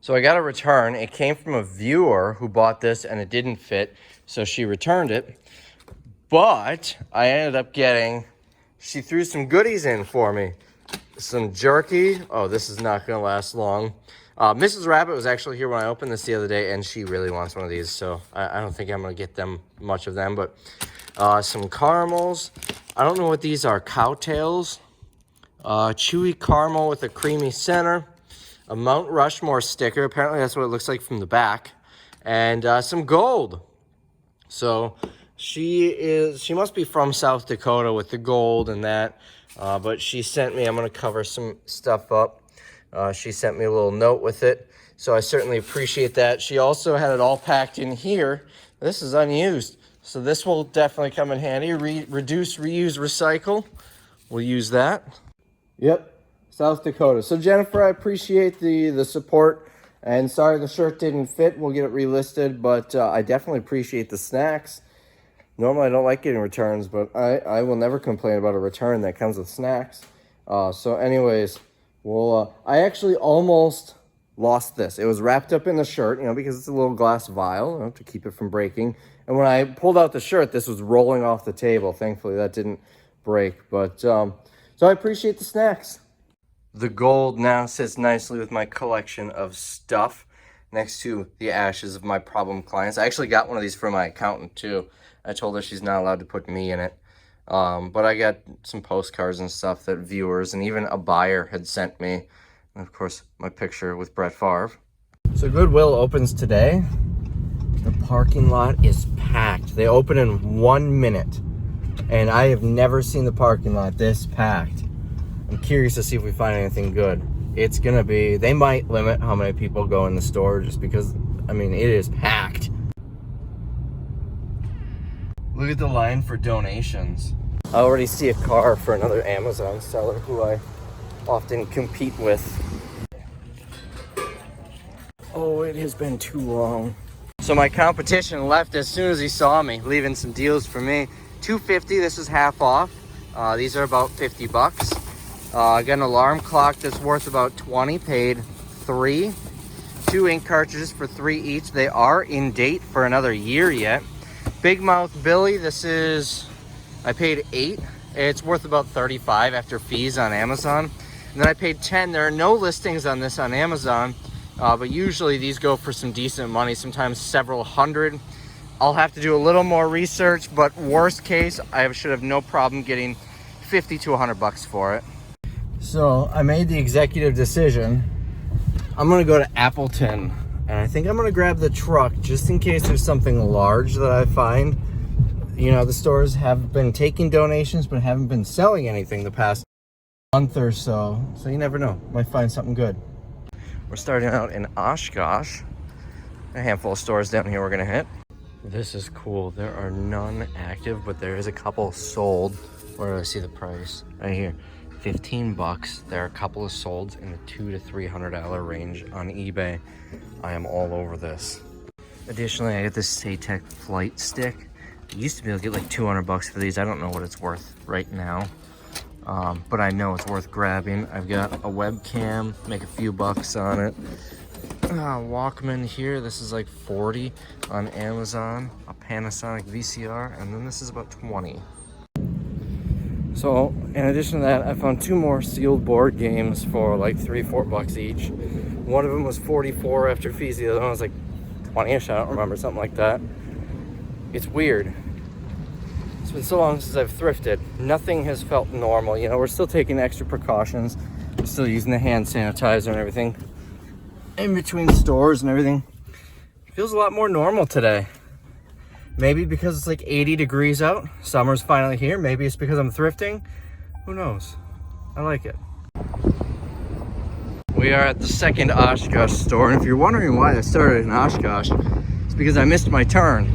So I got a return. It came from a viewer who bought this and it didn't fit, so she returned it. But I ended up getting, she threw some goodies in for me. Some jerky. Oh, this is not going to last long. Mrs. Rabbit was actually here when I opened this the other day, and she really wants one of these, so I don't think I'm going to get them, much of them, but some caramels. I don't know what these are. Cowtails. Chewy caramel with a creamy center. A Mount Rushmore sticker. Apparently that's what it looks like from the back. And some gold. So she must be from South Dakota with the gold and that. But she sent me, I'm going to cover some stuff up. She sent me a little note with it. So I certainly appreciate that. She also had it all packed in here. This is unused. So this will definitely come in handy. Reduce, reuse, recycle. We'll use that. Yep. South Dakota. So Jennifer, I appreciate the support, and sorry the shirt didn't fit. We'll get it relisted, but I definitely appreciate the snacks. Normally I don't like getting returns, but I will never complain about a return that comes with snacks. So anyways, I actually almost lost this. It was wrapped up in the shirt, because it's a little glass vial, to keep it from breaking. And when I pulled out the shirt, this was rolling off the table. Thankfully that didn't break, but so I appreciate the snacks. The gold now sits nicely with my collection of stuff next to the ashes of my problem clients. I actually got one of these from my accountant too. I told her she's not allowed to put me in it. But I got some postcards and stuff that viewers and even a buyer had sent me. And of course, my picture with Brett Favre. So Goodwill opens today. The parking lot is packed. They open in 1 minute. And I have never seen the parking lot this packed. I'm curious to see if we find anything good. It's gonna be, they might limit how many people go in the store just because, it is packed. Look at the line for donations. I already see a car for another Amazon seller who I often compete with. Oh, it has been too long. So my competition left as soon as he saw me, leaving some deals for me. $2.50, this is half off. These are about 50 bucks. I got an alarm clock that's worth about 20, paid $3. 2 ink cartridges for $3 each. They are in date for another year yet. Big Mouth Billy, I paid $8. It's worth about $35 after fees on Amazon. And then I paid $10. There are no listings on this on Amazon, but usually these go for some decent money, sometimes several hundred. I'll have to do a little more research, but worst case, I should have no problem getting 50 to 100 bucks for it. So I made the executive decision. I'm gonna go to Appleton, and I think I'm gonna grab the truck just in case there's something large that I find. The stores have been taking donations, but haven't been selling anything the past month or so. So you never know, might find something good. We're starting out in Oshkosh. A handful of stores down here we're gonna hit. This is cool. There are none active, but there is a couple sold. Where do I see the price? Right here. 15 bucks. There are a couple of solds in the $200 to $300 range on eBay. I am all over this. Additionally, I got this Satec flight stick. I used to be able to get like 200 bucks for these. I don't know what it's worth right now, but I know it's worth grabbing. I've got a webcam, make a few bucks on it. Walkman here, this is like 40 on Amazon. A Panasonic VCR, and then this is about 20. So in addition to that, I found 2 more sealed board games for like $3-4 bucks each. One of them was 44 after fees. The other one was like 20ish. I don't remember, something like that. It's weird. It's been so long since I've thrifted. Nothing has felt normal. We're still taking extra precautions. We're still using the hand sanitizer and everything in between stores and everything. It feels a lot more normal today. Maybe because it's like 80 degrees out. Summer's finally here. Maybe it's because I'm thrifting. Who knows? I like it. We are at the second Oshkosh store. And if you're wondering why I started in Oshkosh, it's because I missed my turn.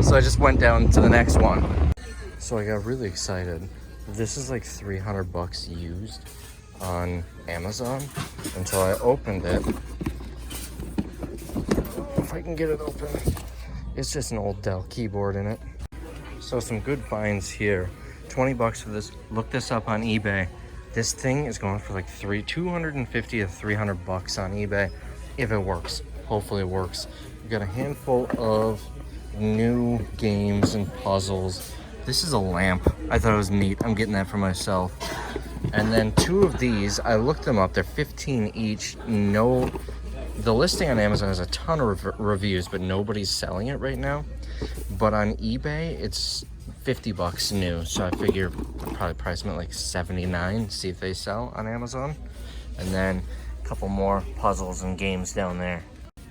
So I just went down to the next one. So I got really excited. This is like 300 bucks used on Amazon until I opened it. If I can get it open. It's just an old Dell Keyboard in it. So some good finds here. 20 bucks for this. Look this up on eBay. This thing is going for like 250 to 300 bucks on eBay. if it works. Hopefully it works. We've got a handful of new games and puzzles. This is a lamp. I thought it was neat. I'm getting that for myself. And then 2 of these, I looked them up. They're 15 each. No, the listing on Amazon has a ton of reviews, but nobody's selling it right now. But on eBay, it's $50 new. So I figure I'll probably price them at like $79, see if they sell on Amazon. And then a couple more puzzles and games down there.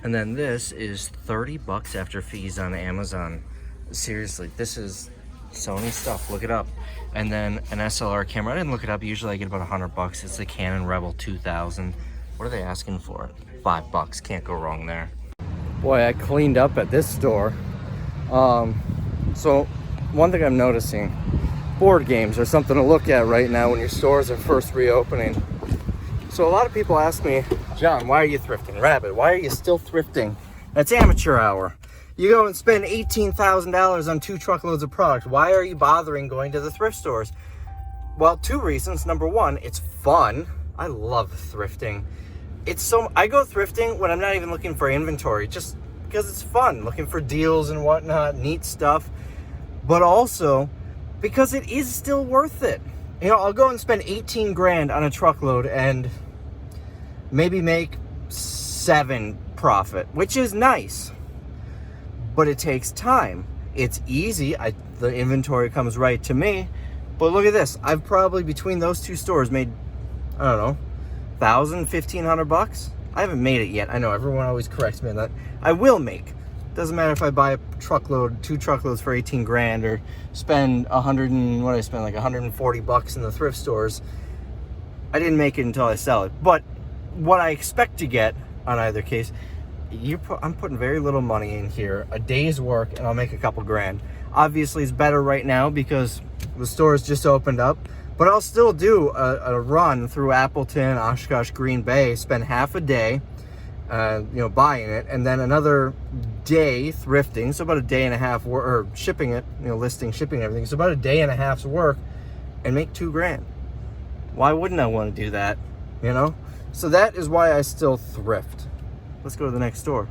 And then this is $30 after fees on Amazon. Seriously, this is Sony stuff. Look it up. And then an SLR camera. I didn't look it up. Usually I get about $100. It's the Canon Rebel 2000. What are they asking for it? $5. Can't go wrong there. Boy, I cleaned up at this store. So one thing I'm noticing, board games are something to look at right now when your stores are first reopening. So a lot of people ask me, John, why are you thrifting? Rabbit, why are you still thrifting? That's amateur hour. You go and spend $18,000 on 2 truckloads of product. Why are you bothering going to the thrift stores? Well, 2 reasons. Number 1, it's fun. I love thrifting. I go thrifting when I'm not even looking for inventory, just because it's fun, looking for deals and whatnot, neat stuff. But also because it is still worth it. You know, I'll go and spend 18 grand on a truckload and maybe make 7 profit, which is nice. But it takes time. It's easy. The inventory comes right to me. But look at this. I've probably, between those 2 stores, made, I don't know, $1,000, $1,500. I haven't made it yet. I know everyone always corrects me on that. I will make. Doesn't matter if I buy a truckload, 2 truckloads for 18 grand, or spend like $140 in the thrift stores. I didn't make it until I sell it. But what I expect to get on either case, I'm putting very little money in here, a day's work, and I'll make a couple grand. Obviously, it's better right now because the stores just opened up, but I'll still do a run through Appleton, Oshkosh, Green Bay, spend half a day, buying it, and then another day thrifting, so about a day and a half, or shipping it, listing, shipping, everything, so about a day and a half's work, and make 2 grand. Why wouldn't I want to do that, So that is why I still thrift. Let's go to the next store.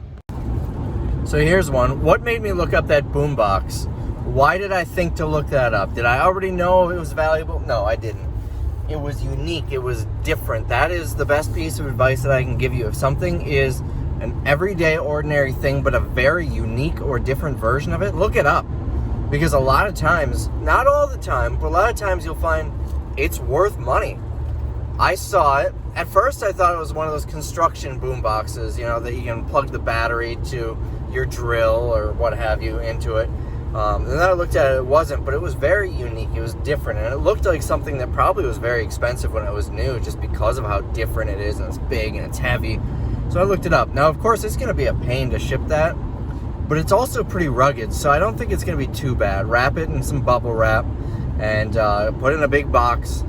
So here's one. What made me look up that boombox? Why did I think to look that up? Did I already know it was valuable? No, I didn't. It was unique. It was different. That is the best piece of advice that I can give you. If something is an everyday, ordinary thing, but a very unique or different version of it, look it up. Because a lot of times, not all the time, but a lot of times you'll find it's worth money. I saw it. At first, I thought it was one of those construction boom boxes, that you can plug the battery to your drill or what have you into it. And then I looked at it, it wasn't, but it was very unique. It was different, and it looked like something that probably was very expensive when it was new, just because of how different it is, and it's big and it's heavy. So I looked it up. Now, of course, it's going to be a pain to ship that, but it's also pretty rugged, so I don't think it's going to be too bad. Wrap it in some bubble wrap and put it in a big box.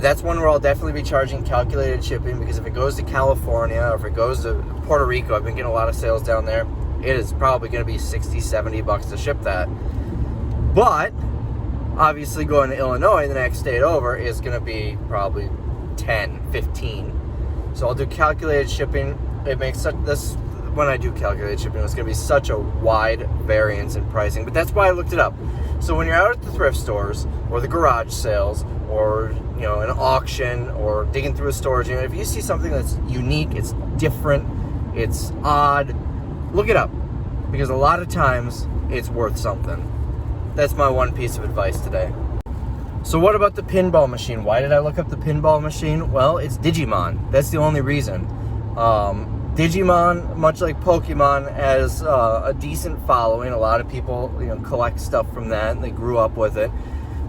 That's one where I'll definitely be charging calculated shipping, because if it goes to California or if it goes to Puerto Rico, I've been getting a lot of sales down there, it is probably going to be $60, $70 to ship that. But obviously going to Illinois, the next state over, is going to be probably 10, 15. So I'll do calculated shipping. It makes when I do calculated shipping, it's going to be such a wide variance in pricing. But that's why I looked it up. So when you're out at the thrift stores or the garage sales or an auction or digging through a storage unit, if you see something that's unique, it's different, it's odd, look it up, because a lot of times it's worth something. That's my one piece of advice today. So what about the pinball machine? Why did I look up the pinball machine? Well, it's Digimon. That's the only reason. Digimon, much like Pokemon, has a decent following. A lot of people collect stuff from that, and they grew up with it.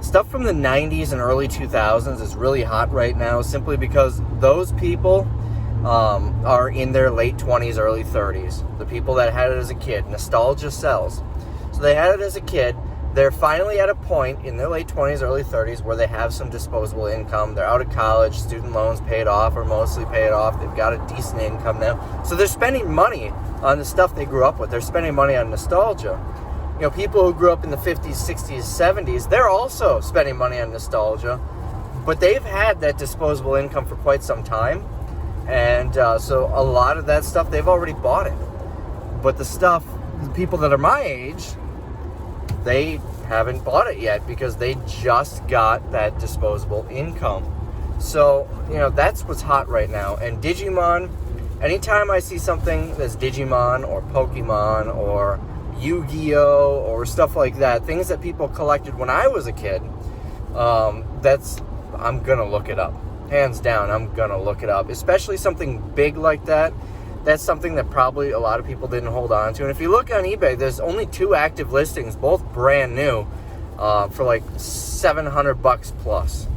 Stuff from the 90s and early 2000s is really hot right now, simply because those people are in their late 20s, early 30s. The people that had it as a kid. Nostalgia sells. So they had it as a kid. They're finally at a point in their late 20s, early 30s where they have some disposable income. They're out of college, student loans paid off or mostly paid off. They've got a decent income now. So they're spending money on the stuff they grew up with. They're spending money on nostalgia. People who grew up in the 50s, 60s, 70s, they're also spending money on nostalgia, but they've had that disposable income for quite some time. And so a lot of that stuff, they've already bought it. But the stuff, the people that are my age, they haven't bought it yet because they just got that disposable income. So, you know, that's what's hot right now. And Digimon, anytime I see something that's Digimon or Pokemon or Yu-Gi-Oh or stuff like that, things that people collected when I was a kid, I'm gonna look it up. Hands down, I'm gonna look it up. Especially something big like that. That's something that probably a lot of people didn't hold on to. And if you look on eBay, there's only 2 active listings, both brand new, for like $700 plus.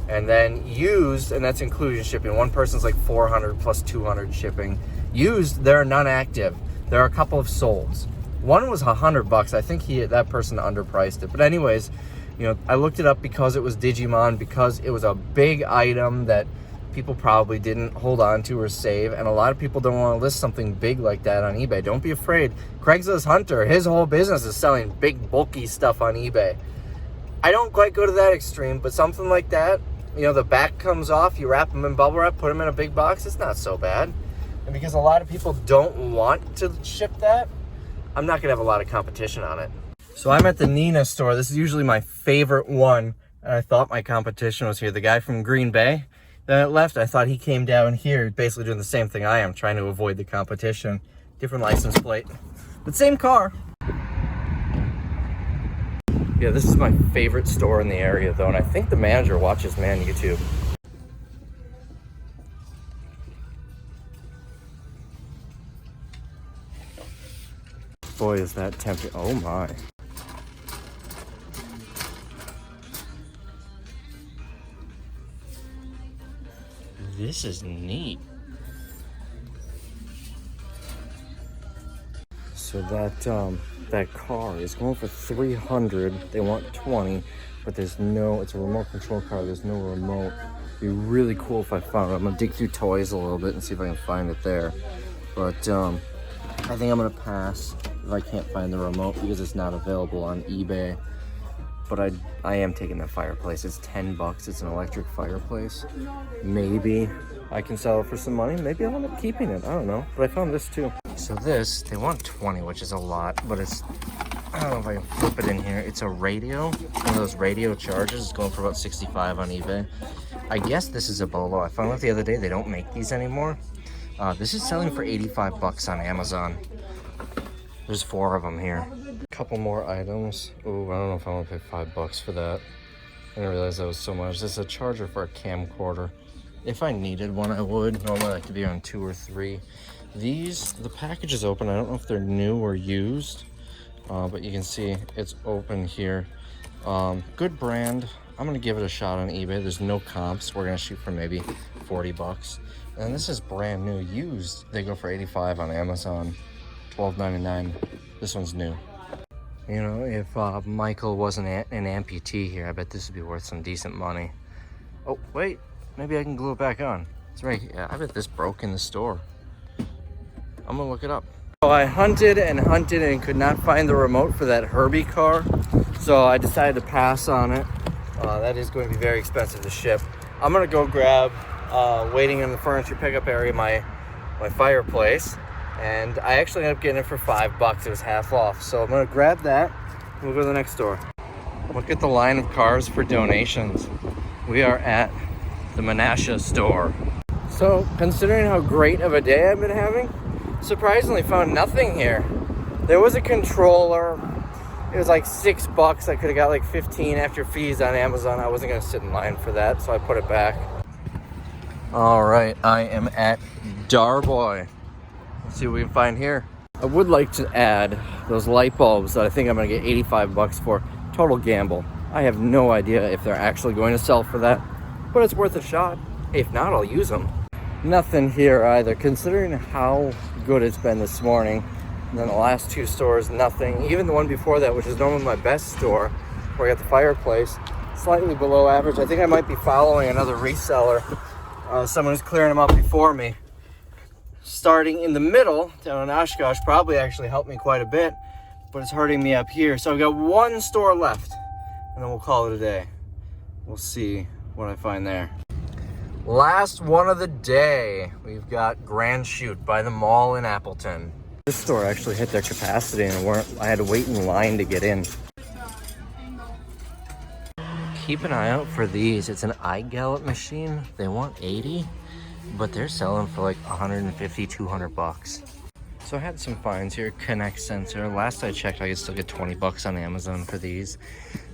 And then used, and that's including shipping. One person's like $400 plus $200 shipping. Used, there are none active. There are a couple of solds. One was $100. I think that person underpriced it. But anyways, you know, I looked it up because it was Digimon, because it was a big item that people probably didn't hold on to or save, and a lot of people don't want to list something big like that on eBay. Don't be afraid. Craigslist Hunter, his whole business is selling big, bulky stuff on eBay. I don't quite go to that extreme, but something like that, you know, the back comes off, you wrap them in bubble wrap, put them in a big box, it's not so bad. And because a lot of people don't want to ship that, I'm not going to have a lot of competition on it. So I'm at the Nina store. This is usually my favorite one, and I thought my competition was here. The guy from Green Bay that left, I thought he came down here basically doing the same thing I am, trying to avoid the competition. Different license plate, but same car. Yeah, this is my favorite store in the area though, and I think the manager watches me on YouTube. Boy, is that tempting. Oh my. This is neat. So that car is going for $300. They want $20, but there's no, it's a remote control car. There's no remote. It'd be really cool if I found it. I'm gonna dig through toys a little bit and see if I can find it there. But I think I'm gonna pass if I can't find the remote because it's not available on eBay. But I am taking that fireplace. It's $10. It's an electric fireplace. Maybe I can sell it for some money. Maybe I'll end up keeping it. I don't know. But I found this too. So this, they want 20, which is a lot, but it's, I don't know if I can flip it in here. It's a radio, one of those radio chargers. It's going for about 65 on eBay. I guess this is a Bolo. I found out the other day they don't make these anymore. This is selling for $85 on Amazon. There's 4 of them here. Couple more items. Oh, I don't know if I want to pay $5 for that. I didn't realize that was so much. This is a charger for a camcorder. If I needed one, I would. Normally I like to be on 2 or 3. These, the package is open. I don't know if they're new or used, but you can see it's open here. Good brand. I'm gonna give it a shot on eBay. There's no comps. We're gonna shoot for maybe $40. And this is brand new, used. They go for $85 on Amazon, $12.99. This one's new. You know, if Michael wasn't an amputee here, I bet this would be worth some decent money. Oh, wait, maybe I can glue it back on. It's right here. I bet this broke in the store. I'm gonna look it up. So I hunted and could not find the remote for that Herbie car. So I decided to pass on it. That is going to be very expensive to ship. I'm gonna go grab, waiting in the furniture pickup area, my fireplace. And I actually ended up getting it for $5. It was half off. So I'm gonna grab that and we'll go to the next store. Look at the line of cars for donations. We are at the Menasha store. So considering how great of a day I've been having, surprisingly found nothing here. There was a controller. It was like $6. I could have got like 15 after fees on Amazon. I wasn't gonna sit in line for that, so I put it back. All right, I am at Darboy. Let's see what we can find here. I would like to add those light bulbs that I think I'm gonna get $85 for. Total gamble. I have no idea if they're actually going to sell for that, but it's worth a shot. If not, I'll use them. Nothing here either, considering how good it's been this morning. And then the last 2 stores, nothing. Even the one before that, which is normally my best store, where I got the fireplace, slightly below average. I think I might be following another reseller, someone who's clearing them up before me. Starting in the middle, down in Oshkosh, probably actually helped me quite a bit, but it's hurting me up here. So I've got 1 store left, and then we'll call it a day. We'll see what I find there. Last one of the day. We've got Grand Chute by the mall in Appleton. This store actually hit their capacity and I had to wait in line to get in. Keep an eye out for these. It's an iGallop machine. They want 80, but they're selling for like 150, 200 bucks. So I had some finds here. Connect sensor. Last I checked, I could still get 20 bucks on Amazon for these.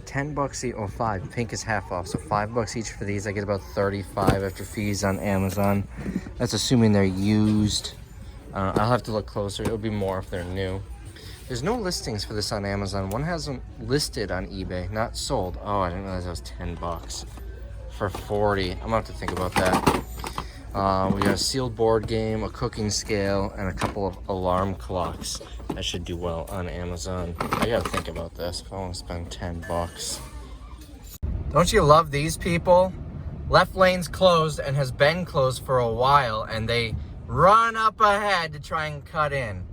10 bucks each, oh 5, pink is half off. So 5 bucks each for these. I get about 35 after fees on Amazon. That's assuming they're used. I'll have to look closer. It'll be more if they're new. There's no listings for this on Amazon. One hasn't listed on eBay, not sold. Oh, I didn't realize that was 10 bucks for 40. I'm gonna have to think about that. We got a sealed board game, a cooking scale, and a couple of alarm clocks. That should do well on Amazon. I gotta think about this if I want to spend 10 bucks. Don't you love these people? Left lane's closed and has been closed for a while, and they run up ahead to try and cut in.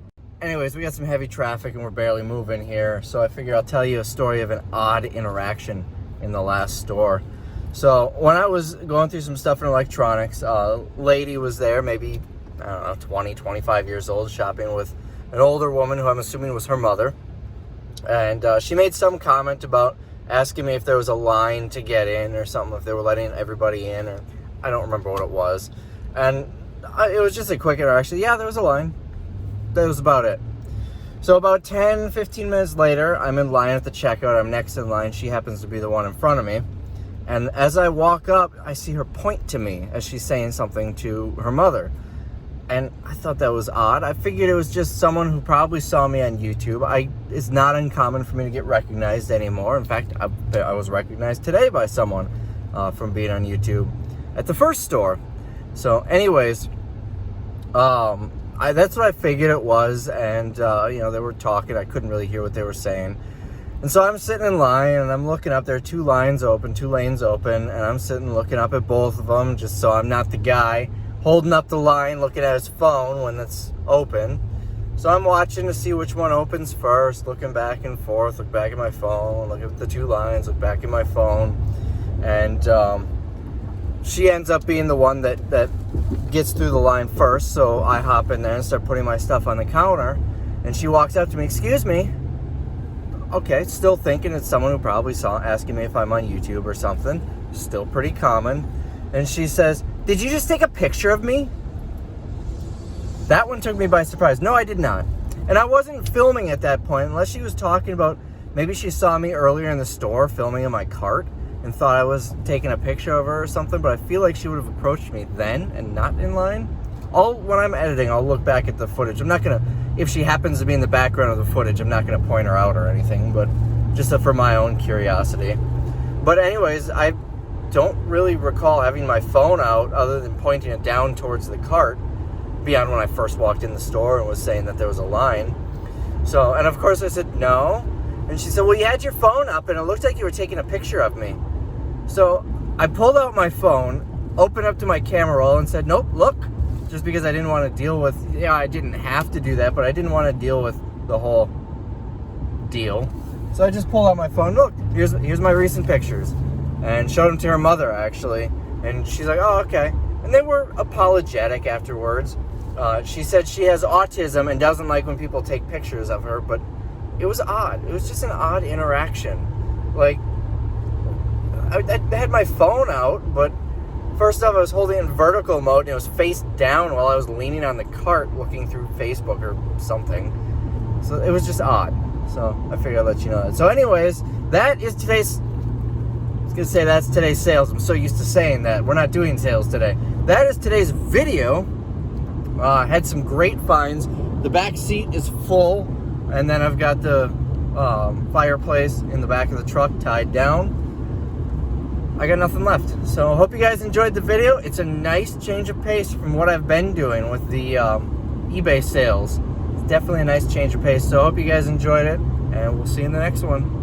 Anyways, we got some heavy traffic and we're barely moving here, so I figure I'll tell you a story of an odd interaction in the last store. So when I was going through some stuff in electronics, a lady was there, maybe, I don't know, 20, 25 years old, shopping with an older woman who I'm assuming was her mother. And she made some comment about asking me if there was a line to get in or something, if they were letting everybody in, or I don't remember what it was. And it was just a quick interaction. Yeah, there was a line. That was about it. So about 10, 15 minutes later, I'm in line at the checkout. I'm next in line. She happens to be the one in front of me. And as I walk up, I see her point to me as she's saying something to her mother. And I thought that was odd. I figured it was just someone who probably saw me on YouTube. It's not uncommon for me to get recognized anymore. In fact, I was recognized today by someone from being on YouTube at the first store. So anyways, that's what I figured it was. And, you know, they were talking. I couldn't really hear what they were saying. And so I'm sitting in line and I'm looking up. There are two lanes open. And I'm sitting looking up at both of them just so I'm not the guy holding up the line looking at his phone when it's open. So I'm watching to see which one opens first, looking back and forth, look back at my phone, look at the two lines, look back at my phone. And she ends up being the one that gets through the line first. So I hop in there and start putting my stuff on the counter. And she walks up to me, "Excuse me." Okay, still thinking it's someone who probably saw asking me if I'm on YouTube or something. Still pretty common. And she says, "Did you just take a picture of me?" That one took me by surprise. No, I did not. And I wasn't filming at that point, unless she was talking about, maybe she saw me earlier in the store filming in my cart and thought I was taking a picture of her or something, but I feel like she would have approached me then and not in line. When I'm editing, I'll look back at the footage. I'm not gonna, if she happens to be in the background of the footage, I'm not gonna point her out or anything, but just for my own curiosity. But anyways, I don't really recall having my phone out other than pointing it down towards the cart beyond when I first walked in the store and was saying that there was a line. So, and of course I said no. And she said, "Well, you had your phone up and it looked like you were taking a picture of me." So I pulled out my phone, opened up to my camera roll and said, "Nope, look." Just because I didn't want to deal with, I didn't have to do that, but I didn't want to deal with the whole deal. So I just pulled out my phone. Look, here's my recent pictures. And showed them to her mother, actually. And she's like, "Oh, okay." And they were apologetic afterwards. She said she has autism and doesn't like when people take pictures of her, but it was odd. It was just an odd interaction. Like, I had my phone out, but first off, I was holding it in vertical mode, and it was face down while I was leaning on the cart looking through Facebook or something. So it was just odd. So I figured I'd let you know that. So anyways, that is today's, I was going to say that's today's sales. I'm so used to saying that. We're not doing sales today. That is today's video. Had some great finds. The back seat is full, and then I've got the fireplace in the back of the truck tied down. I got nothing left. So I hope you guys enjoyed the video. It's a nice change of pace from what I've been doing with the eBay sales. It's definitely a nice change of pace. So I hope you guys enjoyed it, and we'll see you in the next one.